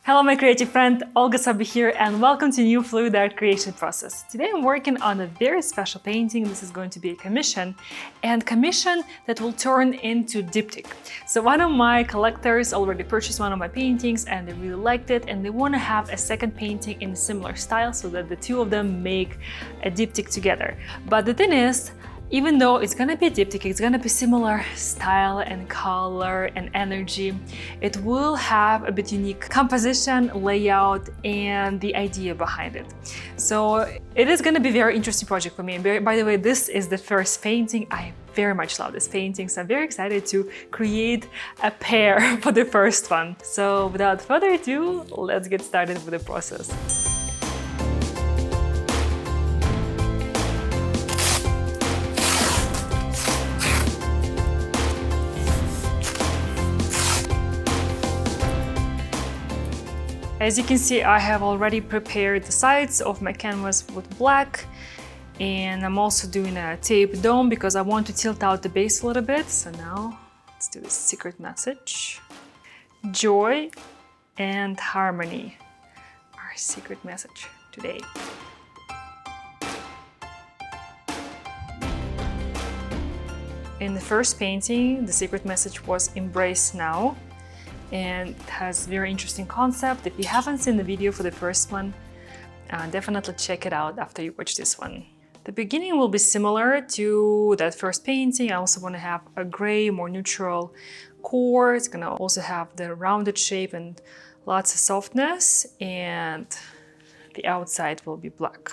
Hello my creative friend, Olga Soby here and welcome to new fluid art creation process. Today I'm working on a very special painting. This is going to be a commission that will turn into diptych. So one of my collectors already purchased one of my paintings and they really liked it and they want to have a second painting in a similar style so that the two of them make a diptych together. But the thing is, even though it's gonna be a diptych, it's gonna be similar style and color and energy, it will have a bit unique composition, layout, and the idea behind it. So it is gonna be a very interesting project for me. And by the way, this is the first painting. I very much love this painting, so I'm very excited to create a pair for the first one. So without further ado, let's get started with the process. As you can see, I have already prepared the sides of my canvas with black, and I'm also doing a tape dome because I want to tilt out the base a little bit. So now let's do this secret message. Joy and harmony, our secret message today. In the first painting, the secret message was embrace now. And it has very interesting concept. If you haven't seen the video for the first one, definitely check it out after you watch this one. The beginning will be similar to that first painting. I also want to have a gray, more neutral core. It's gonna also have the rounded shape and lots of softness, and the outside will be black.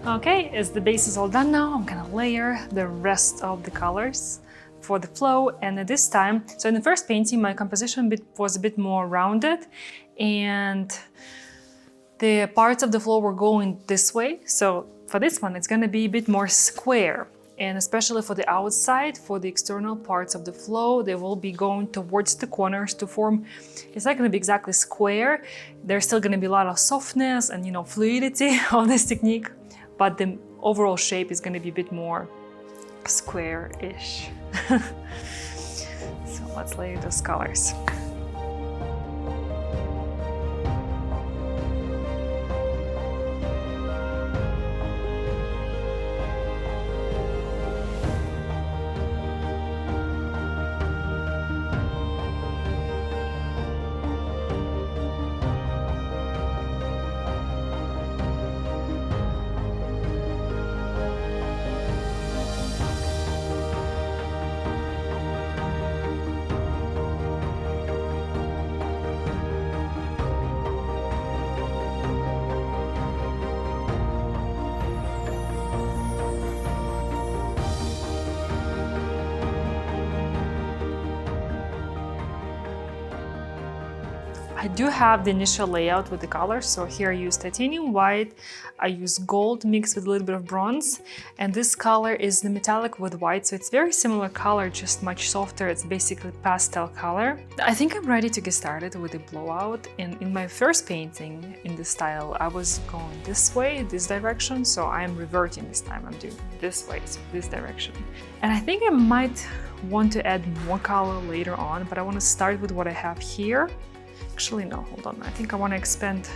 Okay, as the base is all done now, I'm gonna layer the rest of the colors for the flow. And at this time, so in the first painting, my composition was a bit more rounded and the parts of the flow were going this way. So for this one, it's gonna be a bit more square. And especially for the outside, for the external parts of the flow, they will be going towards the corners to form, it's not gonna be exactly square. There's still gonna be a lot of softness and, fluidity of this technique. But the overall shape is going to be a bit more square-ish. So let's layer those colors. I do have the initial layout with the colors. So here I use titanium white, I use gold mixed with a little bit of bronze, and this color is the metallic with white, so it's very similar color, just much softer. It's basically pastel color. I think I'm ready to get started with the blowout. And in my first painting in this style, I was going this way, this direction, so I'm reverting this time. I'm doing this way, so this direction. And I think I might want to add more color later on, but I want to start with what I have here. Actually, no, hold on. I think I want to expand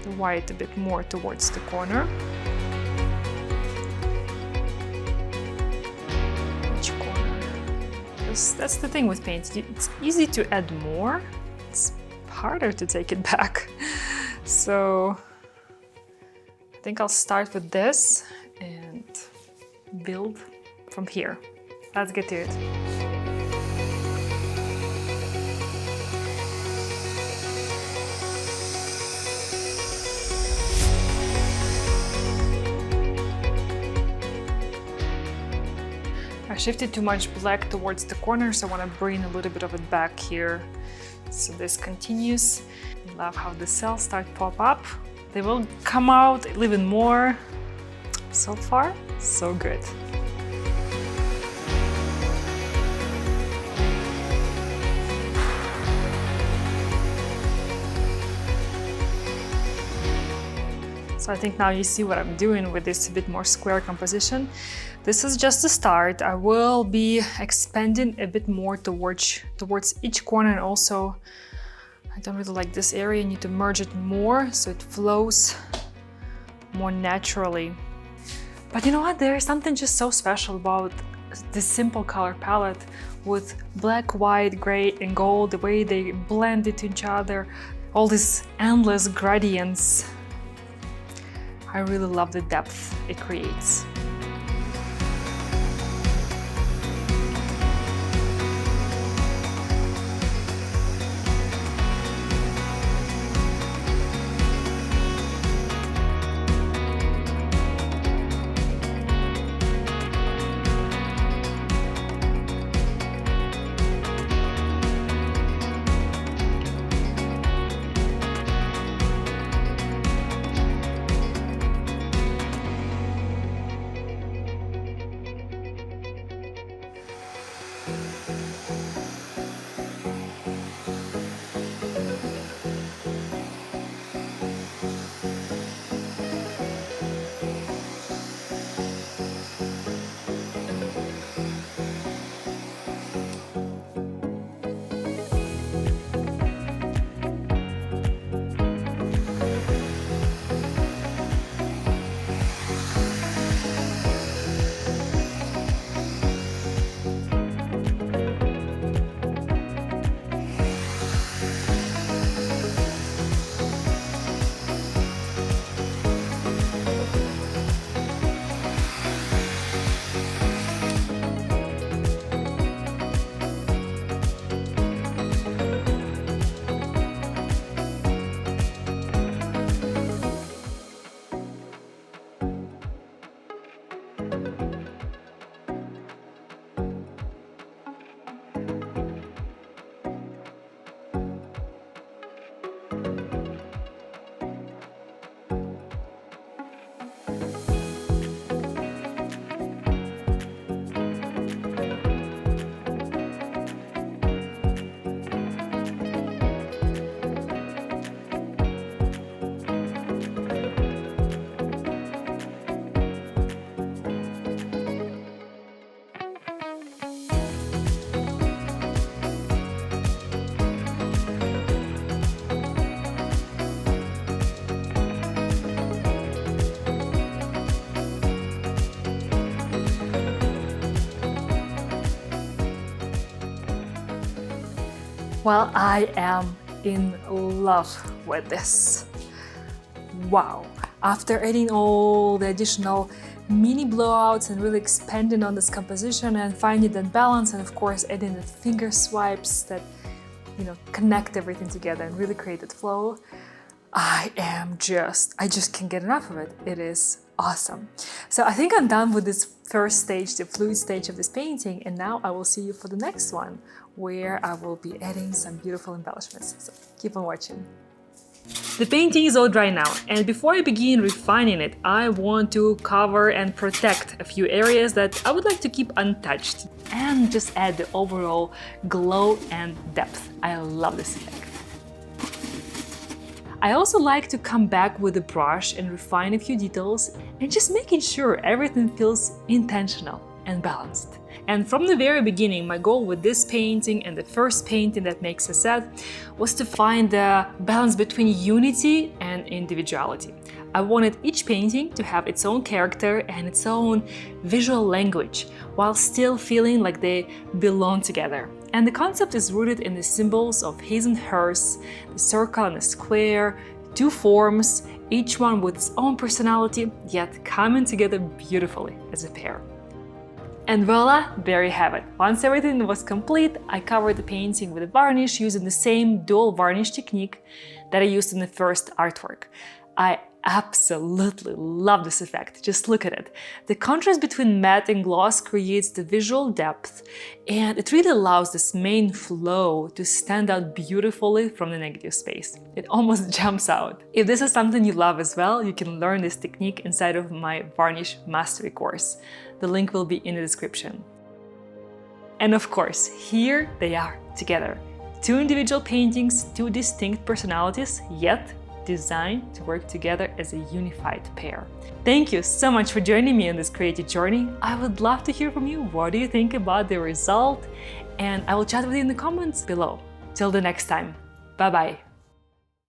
the white a bit more towards the corner. that's the thing with paint. It's easy to add more. It's harder to take it back. So I think I'll start with this and build from here. Let's get to it. I shifted too much black towards the corners. I want to bring a little bit of it back here. So this continues. I love how the cells start to pop up. They will come out even more. So far, so good. So I think now you see what I'm doing with this a bit more square composition. This is just the start. I will be expanding a bit more towards each corner, and also I don't really like this area. I need to merge it more so it flows more naturally. But you know what? There is something just so special about this simple color palette with black, white, gray, and gold, the way they blend into each other, all these endless gradients. I really love the depth it creates. Well, I am in love with this. Wow! After adding all the additional mini blowouts and really expanding on this composition and finding that balance, and of course adding the finger swipes that, you know, connect everything together and really create that flow, I just can't get enough of it. It is awesome. So I think I'm done with this first stage, the fluid stage of this painting, and now I will see you for the next one, where I will be adding some beautiful embellishments. So keep on watching. The painting is all dry now, and before I begin refining it, I want to cover and protect a few areas that I would like to keep untouched and just add the overall glow and depth. I love this effect. I also like to come back with a brush and refine a few details and just making sure everything feels intentional and balanced. And from the very beginning, my goal with this painting and the first painting that makes a set was to find the balance between unity and individuality. I wanted each painting to have its own character and its own visual language, while still feeling like they belong together. And the concept is rooted in the symbols of his and hers, the circle and the square, two forms, each one with its own personality, yet coming together beautifully as a pair. And voila, there you have it. Once everything was complete, I covered the painting with a varnish using the same dual varnish technique that I used in the first artwork. I absolutely love this effect, just look at it. The contrast between matte and gloss creates the visual depth, and it really allows this main flow to stand out beautifully from the negative space. It almost jumps out. If this is something you love as well, you can learn this technique inside of my Varnish Mastery Course. The link will be in the description. And of course, here they are together. Two individual paintings, two distinct personalities, yet designed to work together as a unified pair. Thank you so much for joining me on this creative journey. I would love to hear from you. What do you think about the result? And I will chat with you in the comments below. Till the next time. Bye-bye.